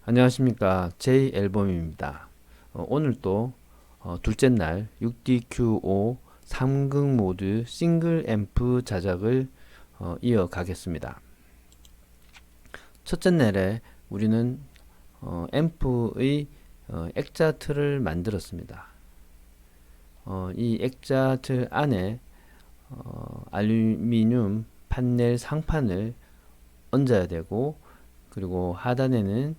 안녕하십니까, J 앨범입니다. 오늘 또 둘째 날 6DQ5 3극 모드 싱글 앰프 자작을 이어가겠습니다. 첫째 날에 우리는 앰프의 액자 틀을 만들었습니다. 이 액자 틀 안에 알루미늄 판넬 상판을 얹어야 되고, 그리고 하단에는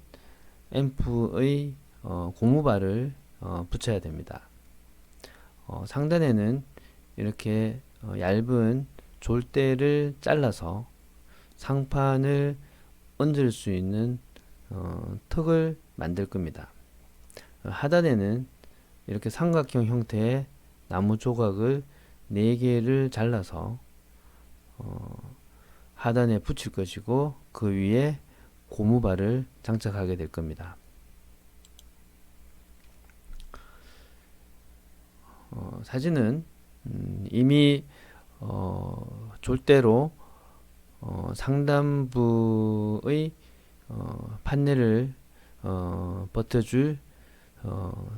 앰프의 고무바를 붙여야 됩니다. 상단에는 이렇게 얇은 졸대를 잘라서 상판을 얹을 수 있는 턱을 만들 겁니다. 하단에는 이렇게 삼각형 형태의 나무 조각을 4개를 잘라서 하단에 붙일 것이고, 그 위에 고무바를 장착하게 될 겁니다. 사진은 이미 졸대로 상단부의 판넬을 버텨줄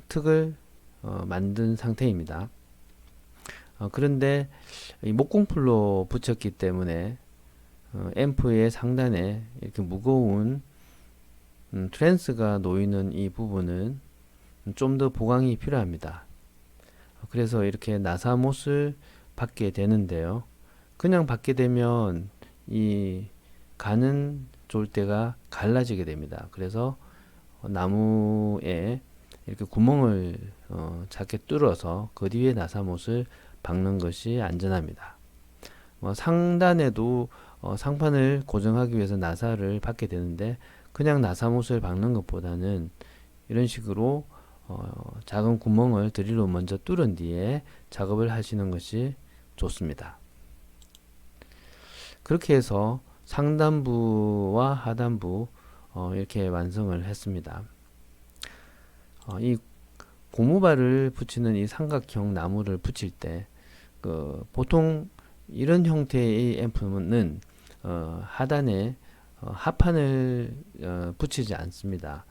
턱을 만든 상태입니다. 그런데 이 목공풀로 붙였기 때문에 앰프의 상단에 이렇게 무거운 트랜스가 놓이는 이 부분은 좀 더 보강이 필요합니다. 그래서 이렇게 나사못을 받게 되는데요. 그냥 받게 되면 이 가는 졸대가 갈라지게 됩니다. 그래서 나무에 이렇게 구멍을 작게 뚫어서 그 뒤에 나사못을 박는 것이 안전합니다. 상단에도 상판을 고정하기 위해서 나사를 받게 되는데, 그냥 나사못을 박는 것보다는 이런 식으로 작은 구멍을 드릴로 먼저 뚫은 뒤에 작업을 하시는 것이 좋습니다. 그렇게 해서 상단부와 하단부 이렇게 완성을 했습니다. 이 고무발을 붙이는 이 삼각형 나무를 붙일 때 보통 이런 형태의 앰프는 하단에 하판을 붙이지 않습니다.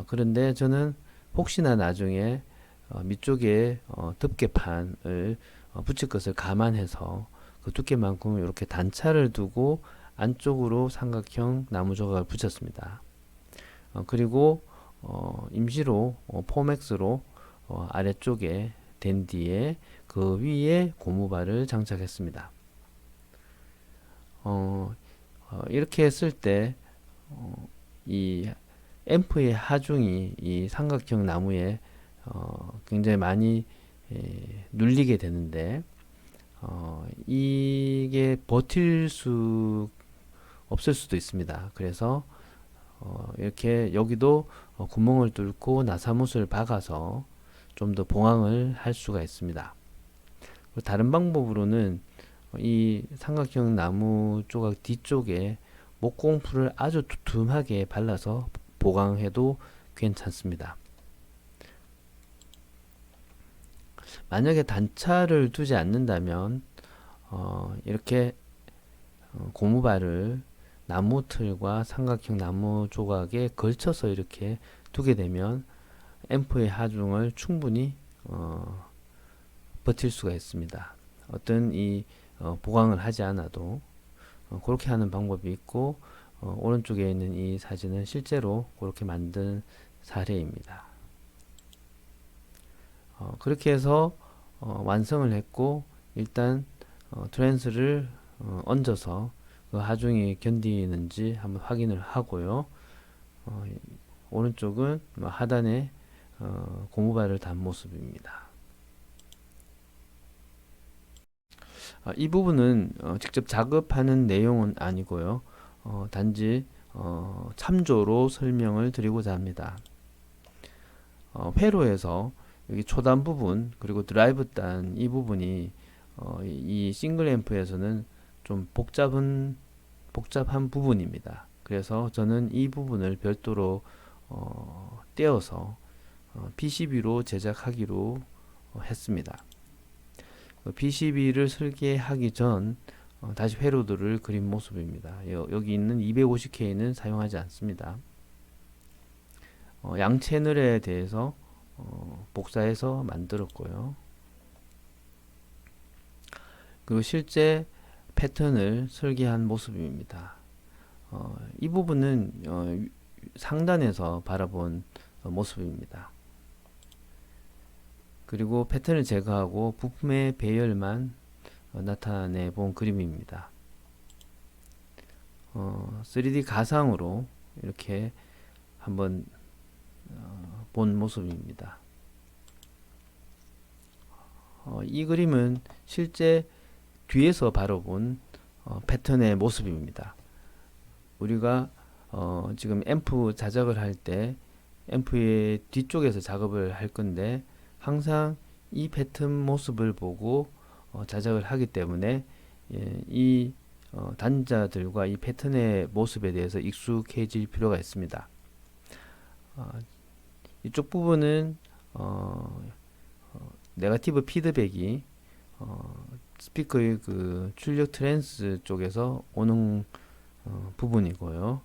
그런데 저는 혹시나 나중에 밑쪽에 덮개판을 붙일 것을 감안해서 그 두께만큼 이렇게 단차를 두고 안쪽으로 삼각형 나무 조각을 붙였습니다. 그리고 임시로 포맥스로 아래쪽에 댄 뒤에 그 위에 고무발을 장착했습니다. 이렇게 했을 때 이 앰프의 하중이 이 삼각형 나무에 굉장히 많이 눌리게 되는데, 이게 버틸 수 없을 수도 있습니다. 그래서 이렇게 여기도 구멍을 뚫고 나사못을 박아서 좀 더 보강을 할 수가 있습니다. 다른 방법으로는 이 삼각형 나무 조각 뒤쪽에 목공풀을 아주 두툼하게 발라서 보강해도 괜찮습니다. 만약에 단차를 두지 않는다면 이렇게 고무발을 나무 틀과 삼각형 나무 조각에 걸쳐서 이렇게 두게 되면 앰프의 하중을 충분히 버틸 수가 있습니다. 어떤 보강을 하지 않아도 그렇게 하는 방법이 있고, 오른쪽에 있는 이 사진은 실제로 그렇게 만든 사례입니다. 그렇게 해서 완성을 했고, 일단 트랜스를 얹어서 그 하중이 견디는지 한번 확인을 하고요. 오른쪽은 하단에 고무발을 단 모습입니다. 이 부분은 직접 작업하는 내용은 아니고요. 단지 참조로 설명을 드리고자 합니다. 회로에서 여기 초단 부분 그리고 드라이브 단 이 부분이 이 싱글 앰프에서는 좀 복잡한 부분입니다. 그래서 저는 이 부분을 별도로 떼어서 PCB로 제작하기로 했습니다. PCB를 설계하기 전 다시 회로들을 그린 모습입니다. 여기 있는 250K는 사용하지 않습니다. 양 채널에 대해서 복사해서 만들었고요. 그리고 실제 패턴을 설계한 모습입니다. 이 부분은 상단에서 바라본 모습입니다. 그리고 패턴을 제거하고 부품의 배열만 나타내 본 그림입니다. 3D 가상으로 이렇게 한번 본 모습입니다. 이 그림은 실제 뒤에서 바로 본 패턴의 모습입니다. 우리가 지금 앰프 자작을 할 때 앰프의 뒤쪽에서 작업을 할 건데 항상 이 패턴 모습을 보고 자작을 하기 때문에 이 단자들과 이 패턴의 모습에 대해서 익숙해질 필요가 있습니다. 이쪽 부분은 네거티브 피드백이 스피커의 그 출력 트랜스 쪽에서 오는 부분이고요.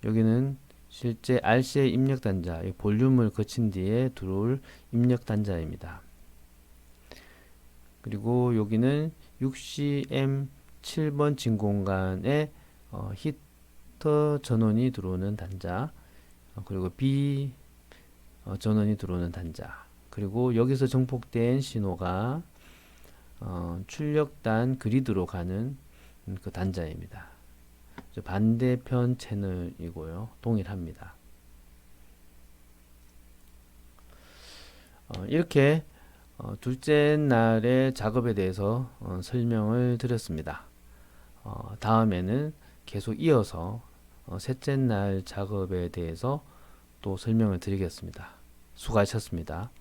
여기는 실제 RCA 입력 단자, 볼륨을 거친 뒤에 들어올 입력 단자입니다. 그리고 여기는 6CM 7번 진공관에 히터 전원이 들어오는 단자, 그리고 B 전원이 들어오는 단자, 그리고 여기서 정폭된 신호가 출력단 그리드로 가는 그 단자입니다. 반대편 채널이고요. 동일합니다. 이렇게 둘째 날의 작업에 대해서 설명을 드렸습니다. 다음에는 계속 이어서 셋째 날 작업에 대해서 또 설명을 드리겠습니다. 수고하셨습니다.